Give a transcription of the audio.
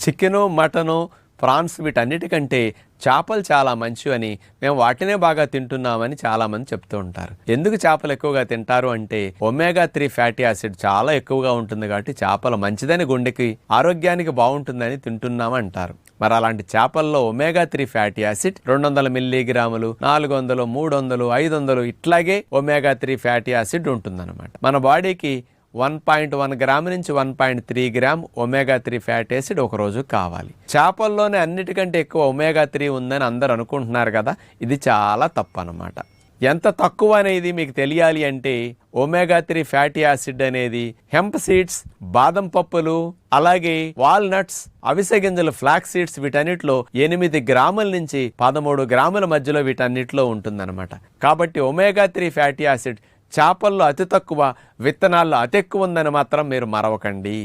Chicken, mutton, prawns వీటన్నిటికంటే చేపలు చాలా మంచివని, మేము వాటినే బాగా తింటున్నామని చాలామంది చెప్తూ ఉంటారు. ఎందుకు చేపలు ఎక్కువగా తింటారు అంటే ఒమేగా 3 ఫ్యాటీ యాసిడ్ చాలా ఎక్కువగా ఉంటుంది కాబట్టి చేపలు మంచిదని, గుండెకి ఆరోగ్యానికి బాగుంటుందని తింటున్నాము అంటారు. మరి అలాంటి చేపల్లో ఒమేగా 3 ఫ్యాటీ యాసిడ్ 200 మిల్లీగ్రాములు, 400, 300, 500 ఇట్లాగే ఒమేగా 3 ఫ్యాటీ యాసిడ్ ఉంటుందన్నమాట. మన బాడీకి 1.1 గ్రామ్ నుంచి 1.3 గ్రామ్ ఒమేగా 3 ఫ్యాటీ యాసిడ్ ఒక రోజు కావాలి. చేపల్లోనే అన్నిటికంటే ఎక్కువ ఒమేగా 3 ఉందని అందరూ అనుకుంటున్నారు కదా, ఇది చాలా తప్పు అన్నమాట. ఎంత తక్కువ అనేది మీకు తెలియాలి అంటే ఒమేగా 3 ఫ్యాటీ యాసిడ్ అనేది హెంప్ సీడ్స్, బాదం పప్పులు, అలాగే వాల్నట్స్, అవిసె గింజలు, ఫ్లాక్ సీడ్స్ వీటన్నిటిలో 8 గ్రాముల నుంచి 13 గ్రాముల మధ్యలో వీటన్నిటిలో ఉంటుందన్నమాట. కాబట్టి ఒమేగా 3 ఫ్యాటీ యాసిడ్ చేపల్లో అతి తక్కువ, విత్తనాల్లో అతి ఎక్కువ ఉందని మాత్రం మీరు మరవకండి.